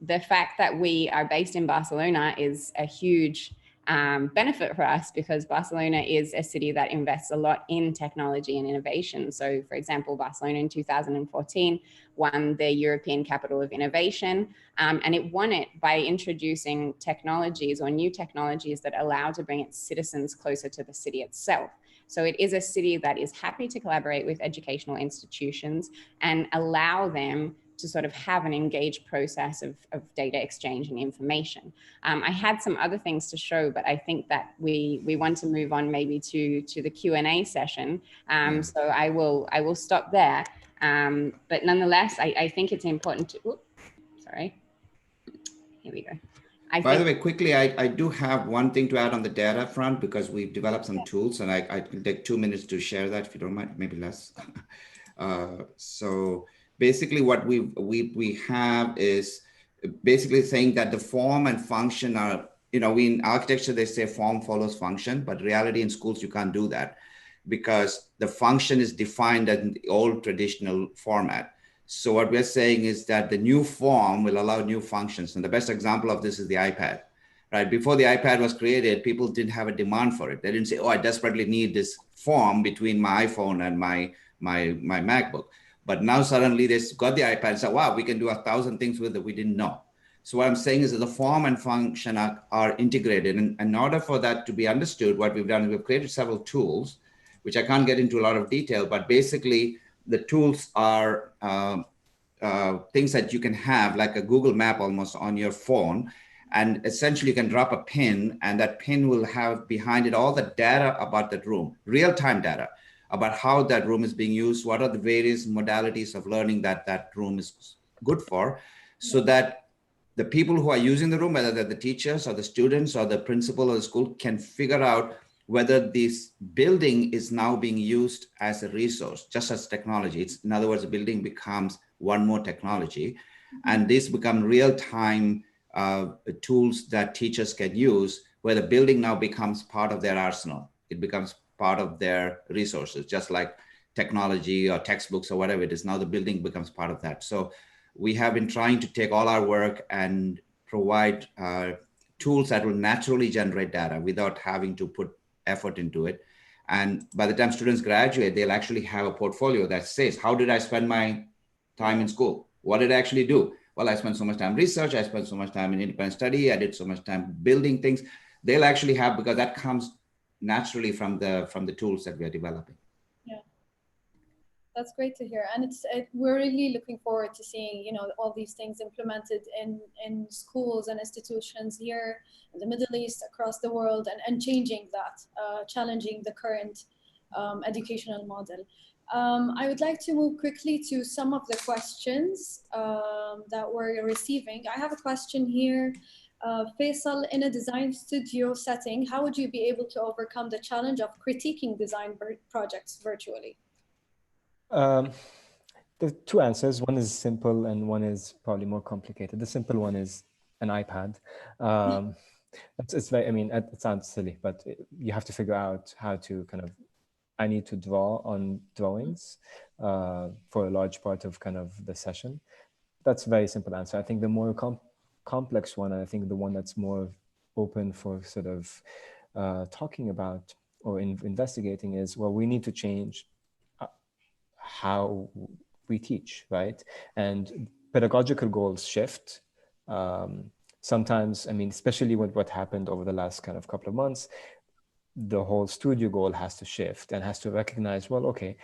the fact that we are based in Barcelona is a huge benefit for us, because Barcelona is a city that invests a lot in technology and innovation. So for example, Barcelona in 2014 won the European Capital of Innovation, and it won it by introducing technologies or new technologies that allow to bring its citizens closer to the city itself. So it is a city that is happy to collaborate with educational institutions and allow them to sort of have an engaged process of data exchange and information. I had some other things to show, but I think that we want to move on maybe to the Q&A session. So I will stop there. But nonetheless, I think it's important to, oops, sorry, here we go.
By the way, quickly, I do have one thing to add on the data front, because we've developed some tools, and I can take 2 minutes to share that, if you don't mind, maybe less. So basically what we have is basically saying that the form and function are we in architecture, they say form follows function, but reality in schools, you can't do that because the function is defined in the old traditional format. So what we're saying is that the new form will allow new functions. And the best example of this is the iPad, right? Before the iPad was created, people didn't have a demand for it. They didn't say, oh, I desperately need this form between my iPhone and my MacBook. But now suddenly they got the iPad and said, wow, we can do 1,000 things with it we didn't know. So what I'm saying is that the form and function are integrated. And in order for that to be understood, what we've done is we've created several tools, which I can't get into a lot of detail, but basically the tools are things that you can have like a Google map almost on your phone. And essentially you can drop a pin and that pin will have behind it all the data about that room, real-time data about how that room is being used, what are the various modalities of learning that that room is good for, so that the people who are using the room, whether they're the teachers or the students or the principal of the school, can figure out whether this building is now being used as a resource, just as technology. In other words, the building becomes one more technology. And these become real-time tools that teachers can use, where the building now becomes part of their arsenal. It becomes part of their resources, just like technology or textbooks or whatever it is. Now the building becomes part of that. So we have been trying to take all our work and provide tools that will naturally generate data without having to put effort into it. And by the time students graduate, they'll actually have a portfolio that says, how did I spend my time in school? What did I actually do? Well, I spent so much time research. I spent so much time in independent study. I did so much time building things. They'll actually have, because that comes naturally from the tools that we are developing.
Yeah, that's great to hear, and we're really looking forward to seeing all these things implemented in schools and institutions here in the Middle East, across the world, and changing that, challenging the current educational model. I would like to move quickly to some of the questions that we're receiving. I have a question here. Faisal, in a design studio setting, how would you be able to overcome the challenge of critiquing design projects virtually?
There are two answers. One is simple and one is probably more complicated. The simple one is an iPad. It's like, I mean, it sounds silly, but you have to figure out how to kind of, I need to draw on drawings for a large part of kind of the session. That's a very simple answer. I think the more complex one, and I think the one that's more open for sort of talking about or investigating is, well, we need to change how we teach, right? And pedagogical goals shift. Sometimes, I mean, especially with what happened over the last kind of couple of months, the whole studio goal has to shift and has to recognize, well, okay,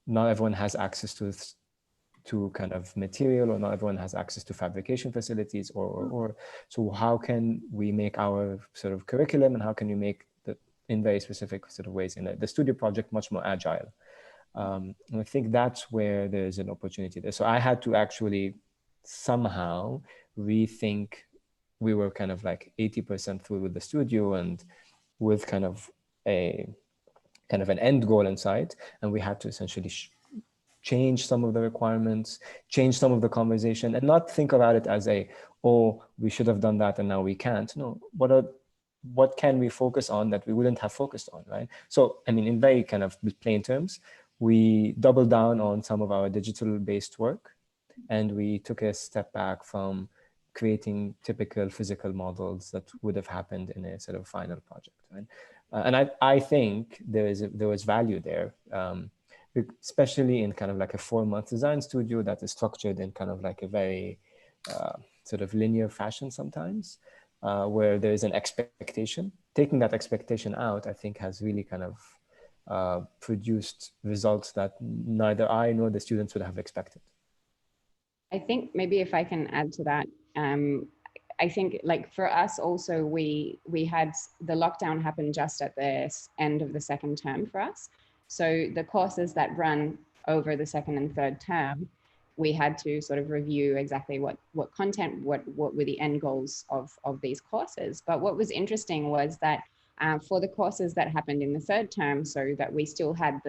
not everyone has access to kind of material, or not everyone has access to fabrication facilities, or so how can we make our sort of curriculum, and how can you make in very specific sort of ways in the studio project much more agile? And I think that's where there's an opportunity there. So I had to actually somehow rethink. We were kind of like 80% through with the studio and with kind of an end goal in sight, and we had to essentially change some of the requirements, change some of the conversation, and not think about it as oh, we should have done that and now we can't. No, what can we focus on that we wouldn't have focused on, right? So, I mean, in very kind of plain terms, we doubled down on some of our digital-based work, and we took a step back from creating typical physical models that would have happened in a sort of final project, right? And I think there was value there, especially in kind of like a 4-month design studio that is structured in kind of like a very sort of linear fashion sometimes, where there is an expectation. Taking that expectation out, I think, has really kind of produced results that neither I nor the students would have expected.
I think maybe if I can add to that, I think like for us also, we had the lockdown happen just at the end of the second term for us. So the courses that run over the second and third term, we had to sort of review exactly what content, what were the end goals of these courses. But what was interesting was that for the courses that happened in the third term, so that we still had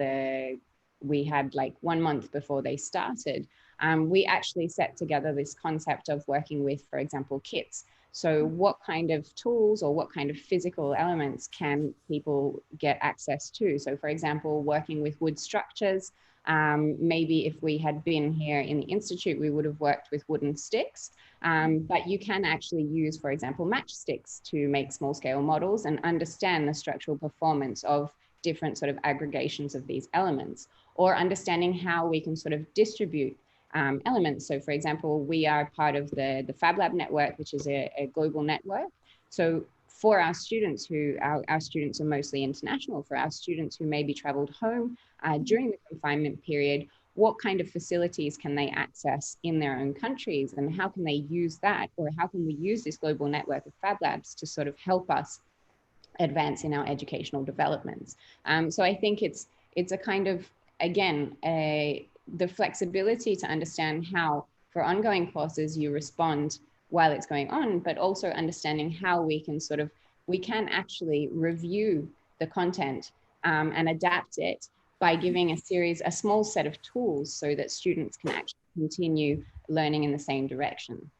we had like 1 month before they started, we actually set together this concept of working with, for example, kits. So what kind of tools or what kind of physical elements can people get access to? So for example, working with wood structures, maybe if we had been here in the Institute, we would have worked with wooden sticks, but you can actually use, for example, matchsticks to make small scale models and understand the structural performance of different sort of aggregations of these elements, or understanding how we can sort of distribute elements. So for example, we are part of the Fab Lab network, which is a global network. So for our students our students are mostly international, for our students who maybe traveled home during the confinement period, what kind of facilities can they access in their own countries, and how can they use that, or how can we use this global network of Fab Labs to sort of help us advance in our educational developments? So I think it's a kind of, again, the flexibility to understand how for ongoing courses you respond while it's going on, but also understanding how we can actually review the content and adapt it by giving a small set of tools so that students can actually continue learning in the same direction.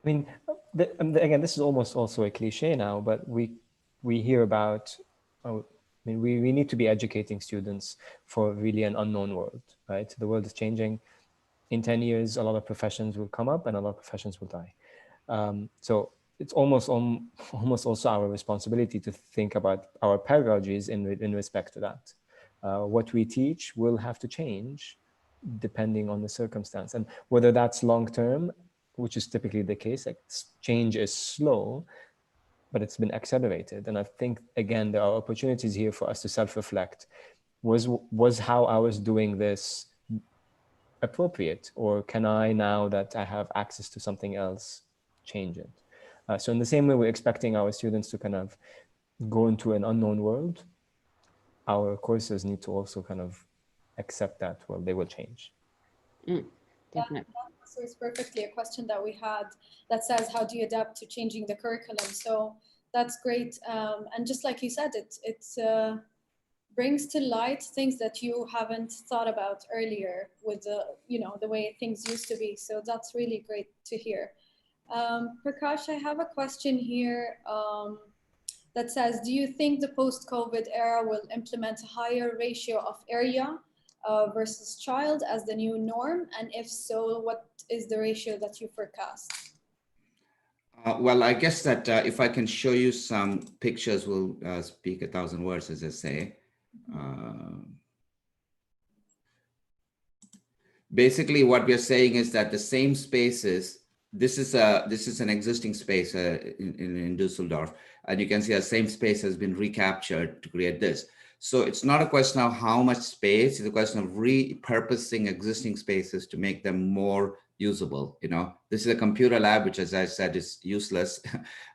I mean, again, this is almost also a cliche now, but we hear about, I mean, we need to be educating students for really an unknown world, right? The world is changing. In 10 years, a lot of professions will come up and a lot of professions will die. So it's almost also our responsibility to think about our pedagogies in respect to that. What we teach will have to change depending on the circumstance, and whether that's long-term, which is typically the case, like change is slow, but it's been accelerated. And I think, again, there are opportunities here for us to self-reflect. Was how I was doing this appropriate, or can I, now that I have access to something else, change it? So in the same way we're expecting our students to kind of go into an unknown world, our courses need to also kind of accept that, well, they will change.
Definitely.
That answers perfectly a question that we had that says, how do you adapt to changing the curriculum? So that's great. And just like you said, it brings to light things that you haven't thought about earlier with the way things used to be. So that's really great to hear. Prakash, I have a question here that says, do you think the post-COVID era will implement a higher ratio of area versus child as the new norm? And if so, what is the ratio that you forecast?
Well, I guess that if I can show you some pictures, will speak 1,000 words, as I say. Basically, what we are saying is that the same spaces, this is an existing space in Düsseldorf, and you can see the same space has been recaptured to create this. So it's not a question of how much space, it's a question of repurposing existing spaces to make them more usable. This is a computer lab, which, as I said, is useless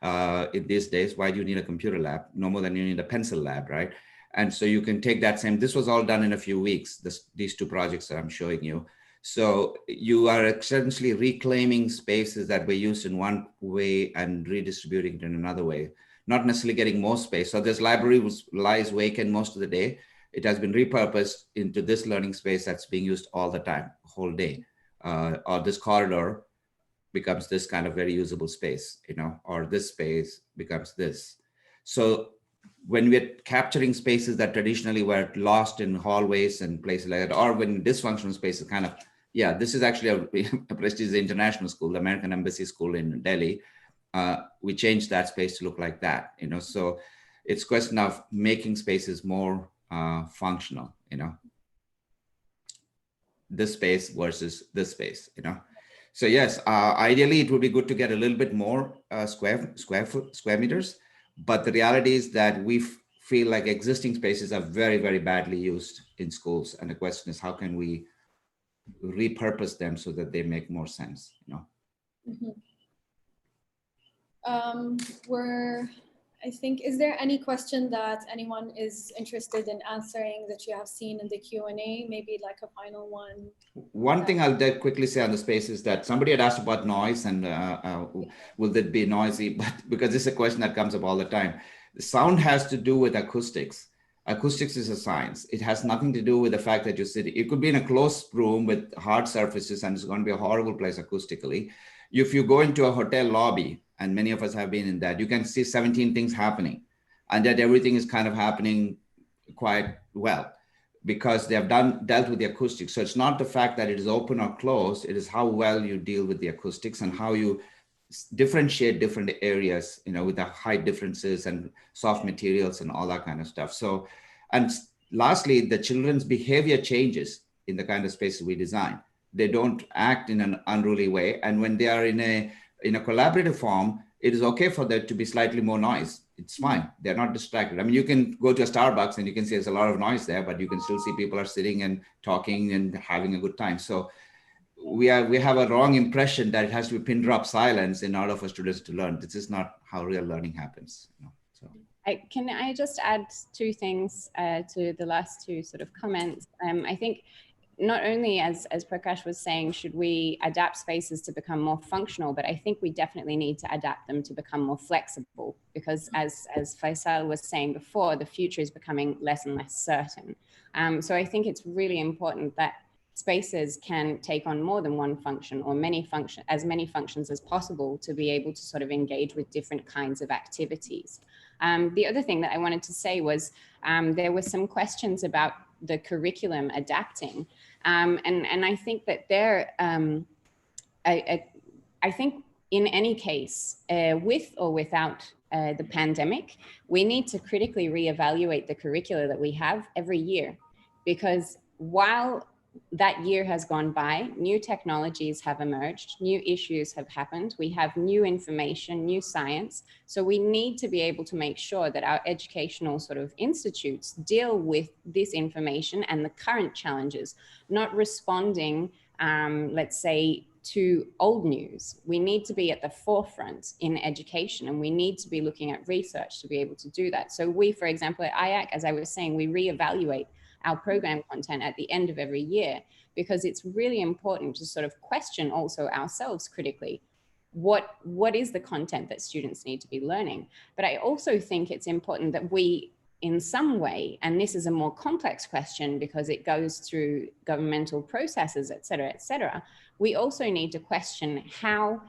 in these days. Why do you need a computer lab? No more than you need a pencil lab, right? And so you can take that same, this was all done in a few weeks, these two projects that I'm showing you. So you are essentially reclaiming spaces that were used in one way and redistributing it in another way, not necessarily getting more space. So this library lies vacant most of the day. It has been repurposed into this learning space that's being used all the time, whole day. Or this corridor becomes this kind of very usable space, or this space becomes this. So when we're capturing spaces that traditionally were lost in hallways and places like that, or when dysfunctional spaces kind of, this is actually a prestigious international school, the American Embassy School in Delhi. We changed that space to look like that, so it's a question of making spaces more functional, this space versus this space, So yes, ideally it would be good to get a little bit more square meters, but the reality is that we feel like existing spaces are very, very badly used in schools. And the question is, how can we repurpose them so that they make more sense,
I think, is there any question that anyone is interested in answering that you have seen in the Q&A? Maybe like a final one.
One thing I'll quickly say on the space is that somebody had asked about noise and will it be noisy? But because this is a question that comes up all the time. The sound has to do with acoustics. Acoustics is a science. It has nothing to do with the fact that you're sitting. It could be in a closed room with hard surfaces and it's going to be a horrible place acoustically. If you go into a hotel lobby, and many of us have been in that, you can see 17 things happening, and that everything is kind of happening quite well because they have dealt with the acoustics. So it's not the fact that it is open or closed, it is how well you deal with the acoustics and how you differentiate different areas, with the height differences and soft materials and all that kind of stuff. So, and lastly, the children's behavior changes in the kind of spaces we design. They don't act in an unruly way. And when they are in a collaborative form, it is okay for there to be slightly more noise. It's fine. They're not distracted. I mean, you can go to a Starbucks and you can see there's a lot of noise there, but you can still see people are sitting and talking and having a good time. So we have a wrong impression that it has to be pin drop silence in order for students to learn. This is not how real learning happens. So.
Can I just add two things to the last two sort of comments? I think not only, as Prakash was saying, should we adapt spaces to become more functional, but I think we definitely need to adapt them to become more flexible, because as Faisal was saying before, the future is becoming less and less certain. So I think it's really important that spaces can take on more than one function or as many functions as possible to be able to sort of engage with different kinds of activities. The other thing that I wanted to say was there were some questions about the curriculum adapting. And I think that I think in any case, with or without the pandemic, we need to critically reevaluate the curricula that we have every year, because while that year has gone by, new technologies have emerged, new issues have happened, we have new information, new science. So we need to be able to make sure that our educational sort of institutes deal with this information and the current challenges, not responding, let's say, to old news. We need to be at the forefront in education, and we need to be looking at research to be able to do that. So we, for example, at IAC, as I was saying, we reevaluate our program content at the end of every year, because it's really important to sort of question also ourselves critically, what is the content that students need to be learning? But I also think it's important that we, in some way, and this is a more complex question because it goes through governmental processes, et cetera, we also need to question how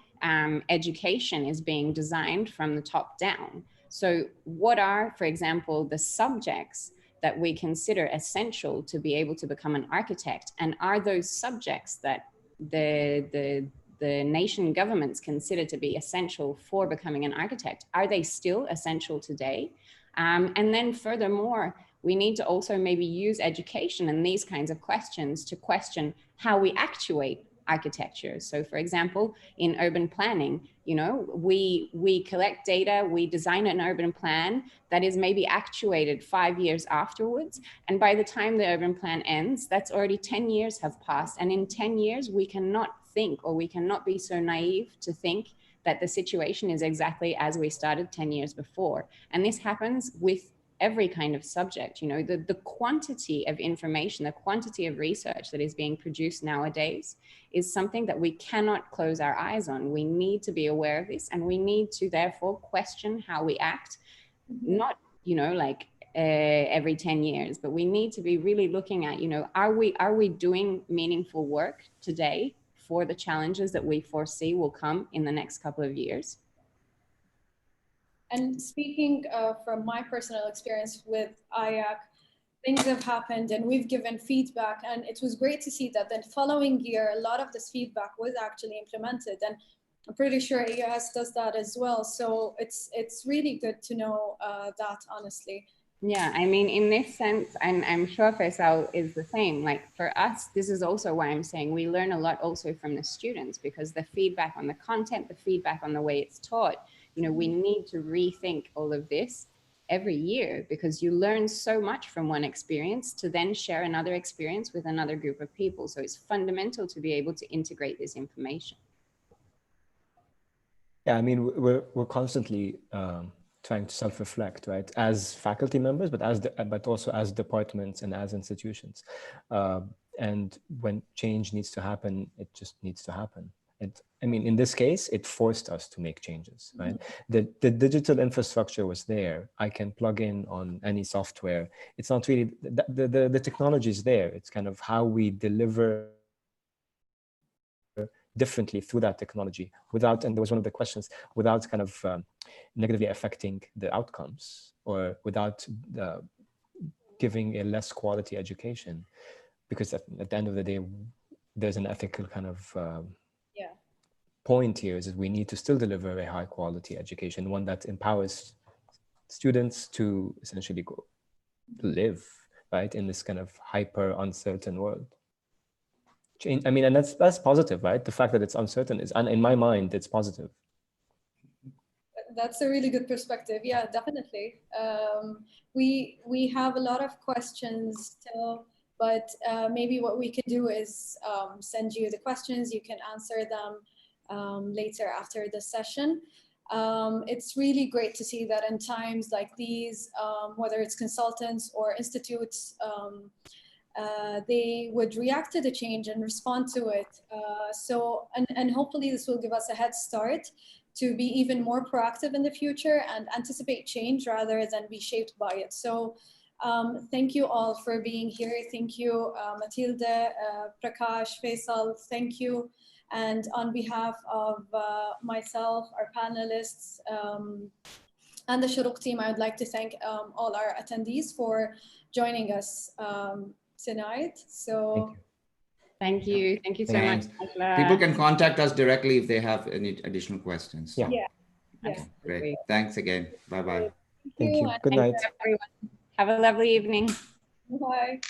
education is being designed from the top down. So what are, for example, the subjects that we consider essential to be able to become an architect? And are those subjects that the nation governments consider to be essential for becoming an architect, are they still essential today? And then furthermore, we need to also maybe use education and these kinds of questions to question how we actuate architecture. So for example, in urban planning, we collect data, we design an urban plan that is maybe actuated 5 years afterwards. And by the time the urban plan ends, that's already 10 years have passed. And in 10 years, we cannot think, or we cannot be so naive to think that the situation is exactly as we started 10 years before. And this happens with every kind of subject. The quantity of information, the quantity of research that is being produced nowadays is something that we cannot close our eyes on. We need to be aware of this, and we need to therefore question how we act, not, every 10 years, but we need to be really looking at, are we doing meaningful work today for the challenges that we foresee will come in the next couple of years?
And speaking from my personal experience with IAC, things have happened and we've given feedback, and it was great to see that the following year, a lot of this feedback was actually implemented, and I'm pretty sure AUS does that as well. So it's really good to know that, honestly.
Yeah, I mean, in this sense, and I'm sure Faisal is the same, like for us, this is also why I'm saying we learn a lot also from the students, because the feedback on the content, the feedback on the way it's taught, we need to rethink all of this every year, because you learn so much from one experience to then share another experience with another group of people. So it's fundamental to be able to integrate this information.
Yeah, I mean, we're constantly trying to self-reflect, right, as faculty members, but also as departments and as institutions. And when change needs to happen, it just needs to happen. I mean, in this case, it forced us to make changes, right? The digital infrastructure was there. I can plug in on any software. It's not really, the technology is there. It's kind of how we deliver differently through that technology without, and there was one of the questions, without kind of negatively affecting the outcomes or without giving a less quality education, because at the end of the day, there's an ethical kind of point here, is that we need to still deliver a high quality education, one that empowers students to essentially go live, right, in this kind of hyper uncertain world. I mean, and that's positive, right? The fact that it's uncertain is, and in my mind, it's positive.
That's a really good perspective. Yeah, definitely. We have a lot of questions still, but maybe what we can do is send you the questions. You can answer them later after the session. It's really great to see that in times like these, whether it's consultants or institutes, they would react to the change and respond to it. And hopefully this will give us a head start to be even more proactive in the future and anticipate change rather than be shaped by it. So thank you all for being here. Thank you, Matilda, Prakash, Faisal, thank you. And on behalf of myself, our panelists, and the Shuruq team, I would like to thank all our attendees for joining us tonight. So
thank you so much.
People can contact us directly if they have any additional questions.
Yeah.
Okay, great. Thanks again. Bye-bye.
Thank you. Good night.
Everyone. Have a lovely evening.
Bye.